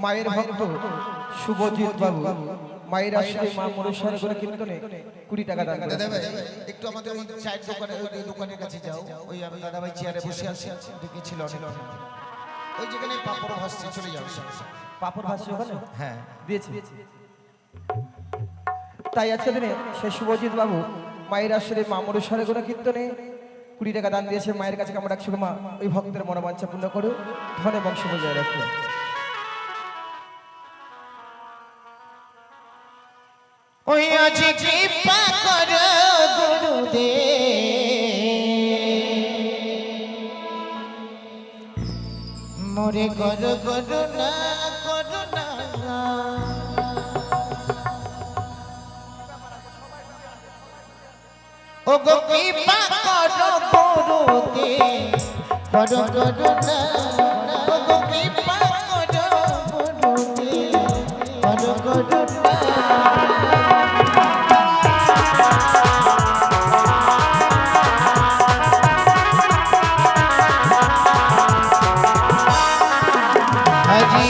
মায়ের ভক্ত শুভজিৎ বাবু মায়ের আশ্রয় মা মনসার করে কীর্তনে 20 টাকা দান করে। একটু আমাদের ওই চায়ের দোকানে ওই দোকানের কাছে যাও। ওই আমি দাদা ভাই চেয়ারে বসে আছি, ডেকেছিল অনেক। ওই যেখানে পাপড় ভাসছে চলে যাও। পাপড় ভাসছে ওখানে? হ্যাঁ দিয়েছে। তাই আজকে দিনে সেই শুভজিৎ বাবু মায়ের আশ্রয় মা মনসার করে কীর্তনে 20 টাকা দান দিয়েছে। মায়ের কাছে আমরা ডাকছি, মা ওই ভক্তের মনোবাঞ্ছা পূর্ণ করো, ধনে বংশ বজায় রাখো। ওই আজ কৃপা করো গুরুদেব, মোরে করো করুণা করুণা। ও গো কৃপা করো গুরুদেব, করো করুণা। ও গো কৃপা করো গুরুদেব, করো করুণা। Thank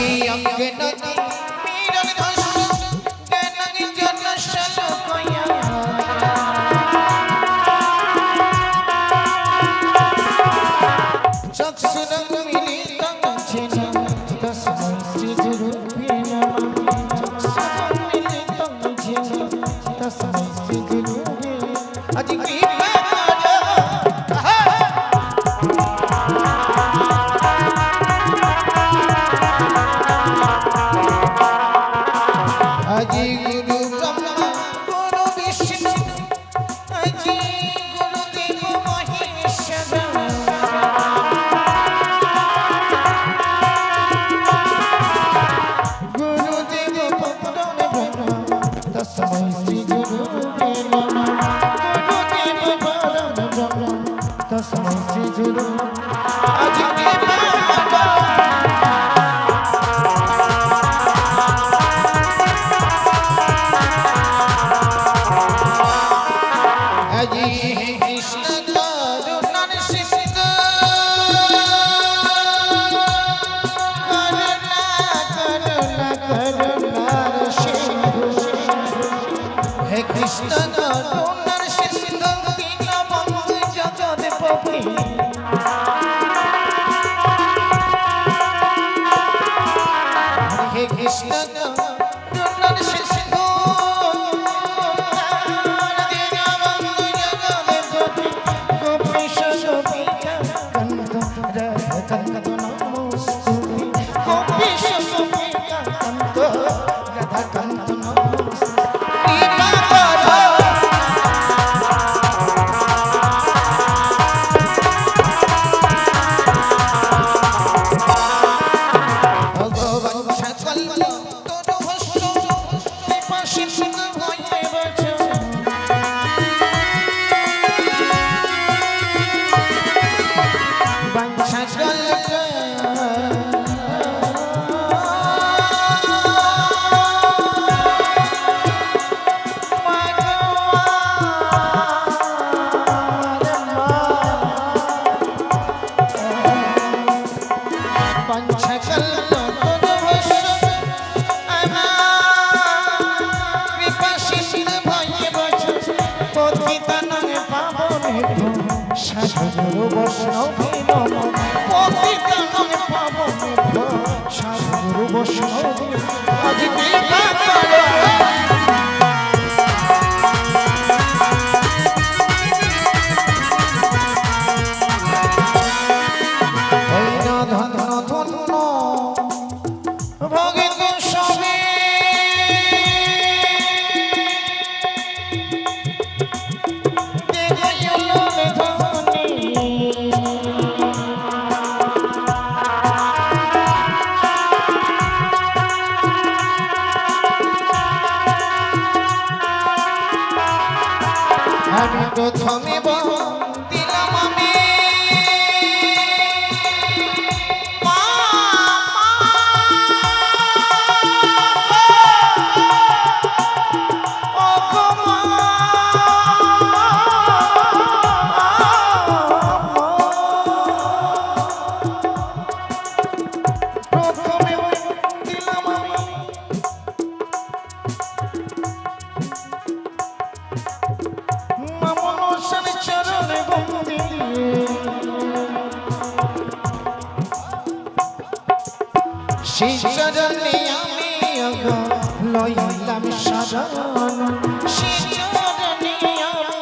you. বন্দি সেই চরণে আমি লইলাম শরণ সেই চরণে আমি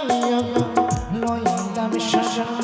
লইলাম শরণ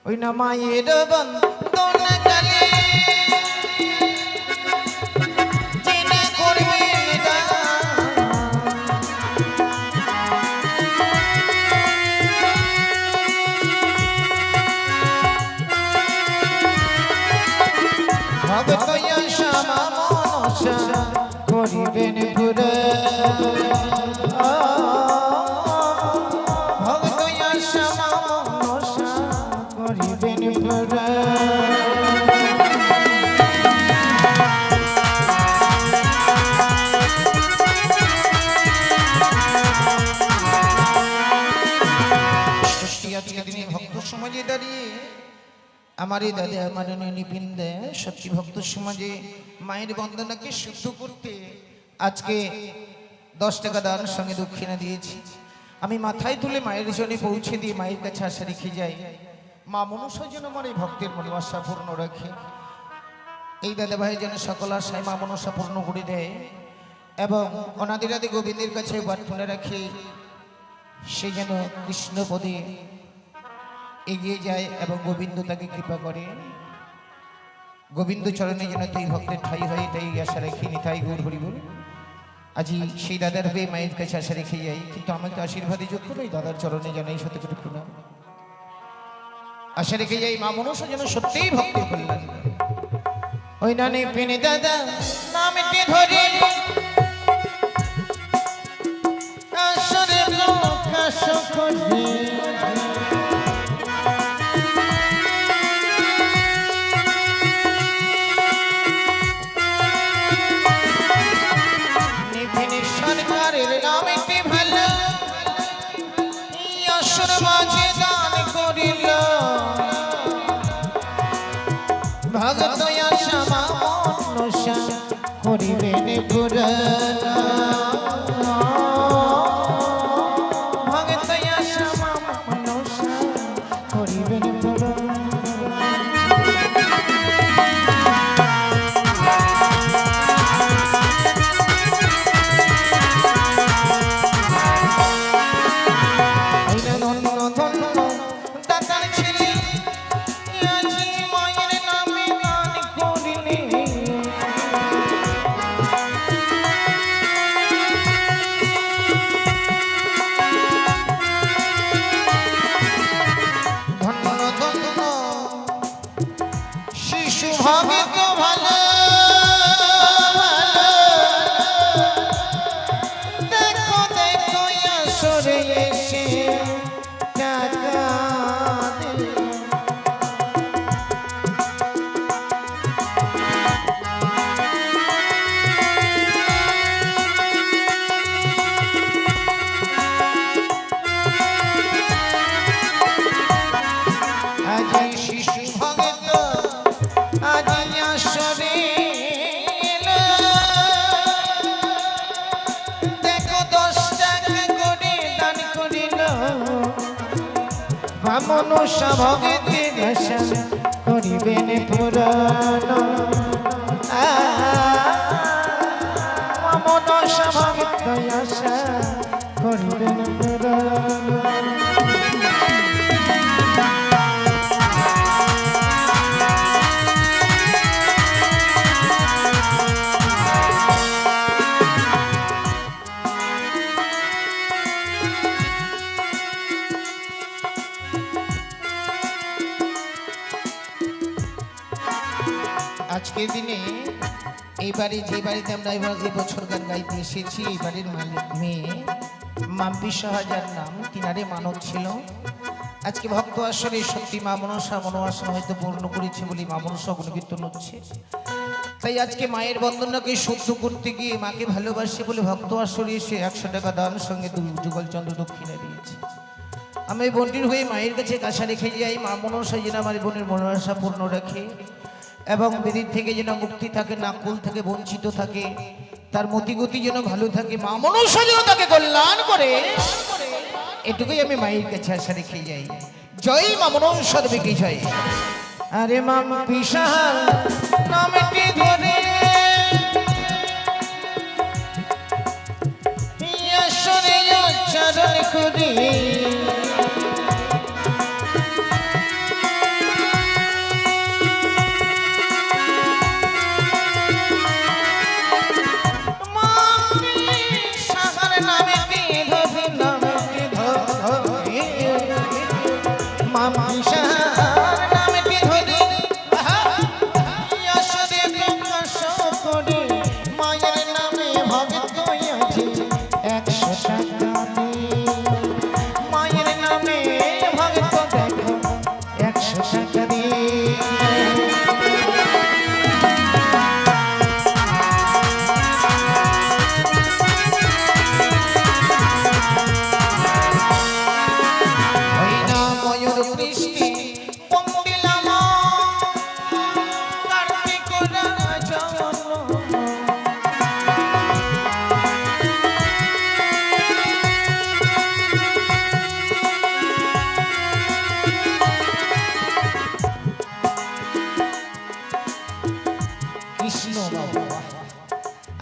ওই না মায়ের বন্ধন কালে জেনে করবেন ভগত শ্যামা মনসা করিবেন পুরা हमारे दादा हमारे निपिंदे सच्ची भक्त समाजे मायर बंदना के शुद्ध करते आज के 10 টাকা দান সঙ্গে দক্ষিণা দিয়েছি আমি মাথায় তুলে মায়ের জন্য পৌঁছে দিয়ে মায়ের কাছে আশা রেখে যাই মা মনসা যেন আমার এই ভক্তের মনোবাসা পূর্ণ রাখে এই দাদা ভাই যেন সকল আশায় মা মনসা পূর্ণ করে দেয় এবং অনাদিরাদি গোবিন্দের কাছে প্রার্থনা রাখে সে যেন কৃষ্ণপদে এগিয়ে যায় এবং গোবিন্দ তাকে কৃপা করে। গোবিন্দ চরণে যেন তুই ভক্তের ঠাই হয়, তাই আশা রেখে নিতাই গৌর হরিবল। আজি সেই দাদার হয়ে মায়ের কাছে আশা রেখে যাই, কিন্তু আমাকে আশীর্বাদে যোগ্য নই, দাদার চরণে জানাই শত কোটি প্রণাম। আশা রেখে যাই মা মনসা যেন সত্যিই ভক্তের কল্যাণ করে। ওই নানে পেনে দাদা নামটি ধরে আসরে প্রকাশ করে সরকারের নামটি ভালো আসর মাঝে দান করিল ভগত আশা মনসা করিবেন পুরাণ ভগত আশা মনসা করিবেন পুরাণ। ভাবিত ভালো দেখো দেখো আসরে এসে টাকা আজি শিশু ভগত আজি আসরে দেখো 10 টাকা করে দান করিল মনসা ভগতের আশা করিবেন পুরাণ মনসা ভগত আশা করিবেন পুরাণ। আজকের দিনে এই বাড়ি যে বাড়িতে আমরা এবছর গান গাইতে এসেছি, এই বাড়ির মালিক মেয়ে মাম্পি সাহাজার নাম, তিনারে মানব ছিল। আজকে ভক্ত আসরে সত্যি মা মনসা মনোবাসনা হয়তো পূর্ণ করেছে বলে মা মনসা গুণকীর্তন হচ্ছে। তাই আজকে মায়ের বন্দনাকে শুদ্ধ করতে গিয়ে মাকে ভালোবাসে বলে ভক্ত আসরে এসে 100 টাকা দান সঙ্গে যুগল চন্দ্র দক্ষিণা দিয়েছে। আমি এই বোনটির হয়ে মায়ের কাছে আশা রেখে যাই মা মনসা যেন আমার বোনের মনোবাসা পূর্ণ রাখে এবং বেদির থেকে যেন মুক্তি থাকে, নাকুল থেকে বঞ্চিত থাকে, তার মতিগতি যেন ভালো থাকে, মা মনসা যেন তাকে কল্যাণ করে, এটুকুই আমি মায়ের কাছে আশা রেখে যাই। জয় মা মনসা দেবীকে জয়। আরে মাম পিসা নামটি ধরে আসরে চরণ করি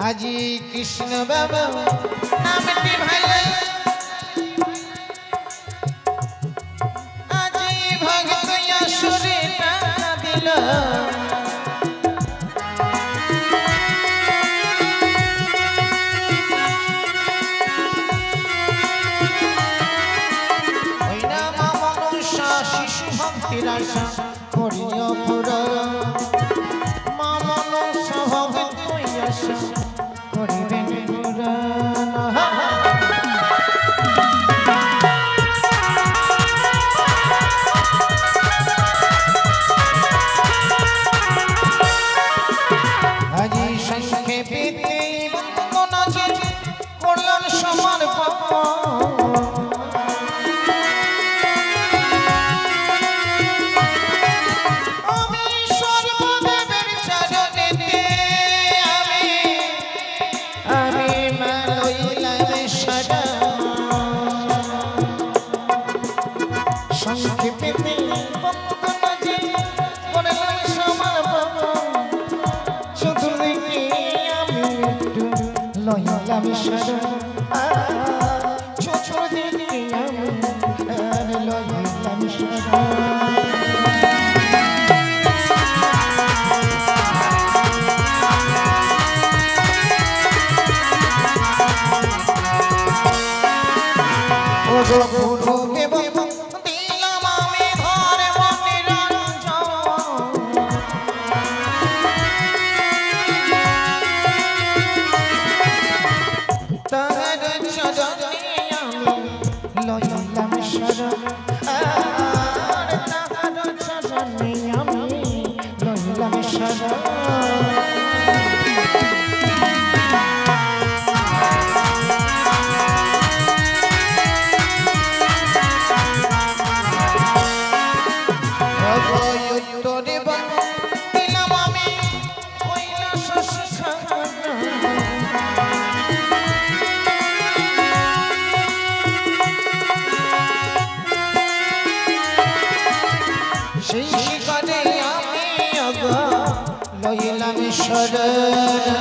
আজি কৃষ্ণ বাবা নামটি ভালো আজি ভক্তির আশা করিও পূরণ মা মনসা ভক্তি আশা করিবেন পূরণ আজি সংক্ষেপে বন্দনা যে করলেন সমর্পণ আমি সর্বদেবের চরণেতে আমি লইলাম শরণ সংক্ষেপে বন্দনা যে করলেন সমর্পণ চতুর্দিকে আমি একটু লইলাম শরণ চতুর্দিকে আমি লইলাম শরণ ও গুরু এবং দিলাম আমি ঘরে মনিরঞ্জন তার চরণে আমি লইলাম শরণ আর তাহার চরণে আমি লইলাম শরণ উত্তরে দিলাম আমি কৈলাস সেই শিখরে আমি লইলাম শরণ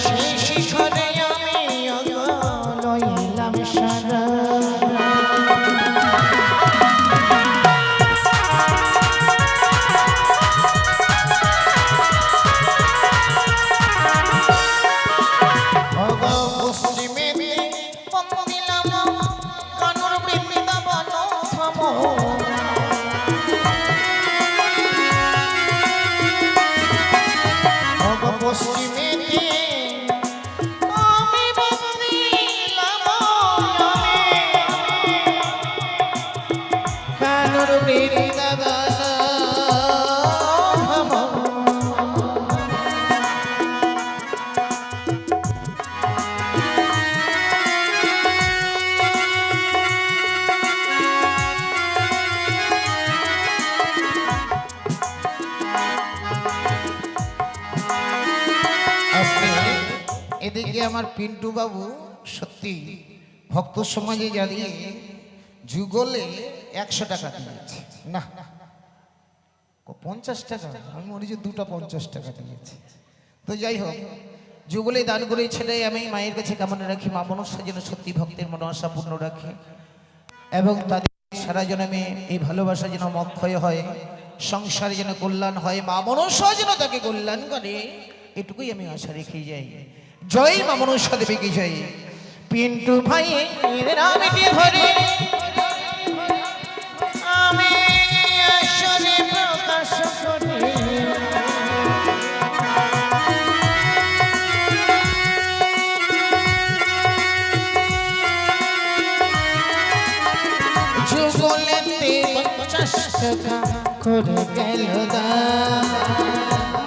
সেই শিখরে আমি লইলাম শরণ এদিকে আমার পিন্টু বাবু সত্যি ভক্ত সমাজে দাঁড়িয়ে যুগলে 100 টাকা দিয়েছে না 50 টাকা আমি মনে হচ্ছে দুটো 50 টাকা দিয়েছে তো যাই হোক যুগলে দান করে ছেলে আমি মায়ের কাছে কামনা রাখি মা মনসা যেন সত্যি ভক্তের মনোবাসা পূর্ণ রাখে এবং তাদের সারা জন্মে এই ভালোবাসা যেন মক্ষয় হয় সংসারে যেন কল্যাণ হয় মা মনসা যেন তাকে কল্যাণ করে এটুকুই আমি আশা রেখে যাই জয় মা মনসা দেবী কি জয় পিন্টু ভাই নামটি ধরে আমি আসরে প্রকাশ করি যুগলেতে 50 টাকা করে গেল দান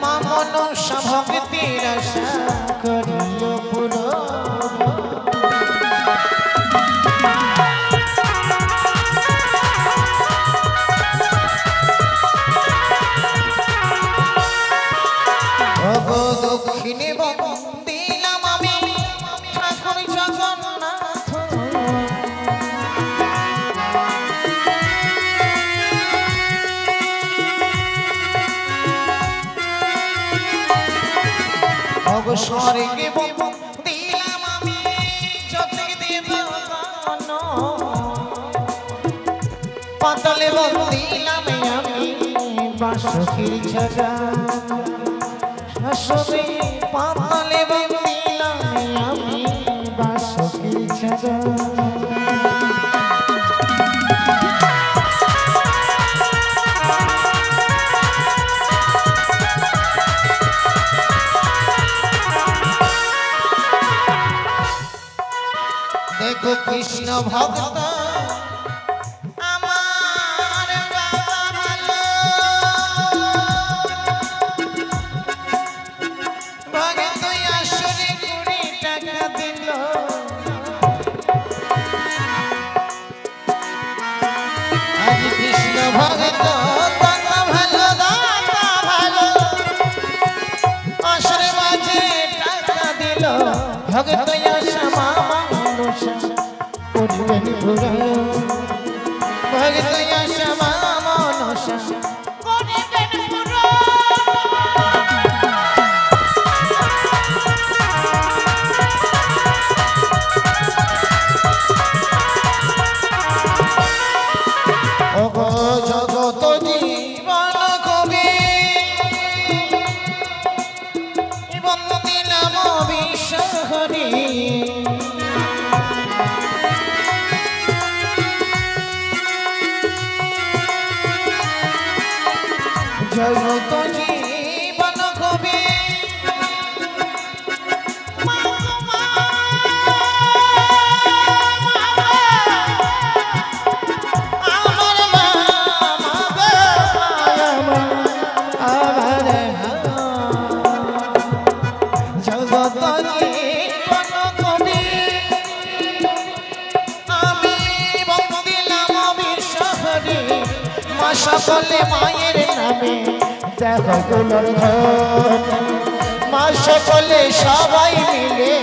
মা মনসা ভক্তির আশা করিও পূরণ দক্ষিণে দিলাম আমি ঠাকুর জগন্নাথ অবসরে দিলাম আমি জ্যোতি দেব পাতালে দিলাম আমি বাসুকির ঝগা শাশুড়ি পাতালে দিলাম আমি বাসুকির ঝগা গো কৃষ্ণ ভক্ত আমার বাবা ভালো ভক্ত আসরে 20 টাকা দিল আজ কৃষ্ণ ভক্ত দাতা ভালো আসরে মাঝে টাকা দিল ভক্ত শ্যামা মনসা করিবেন পুরা ভক্ত শ্যামা মনসা করিবেন পুরা ওগো জগত জীবন কবি বন্দে নাম বিশ্বহরি জগত জীবন কবি সকলে মায়ের নামে দেখো গুণর ধন মা সকলে সবাই মিলে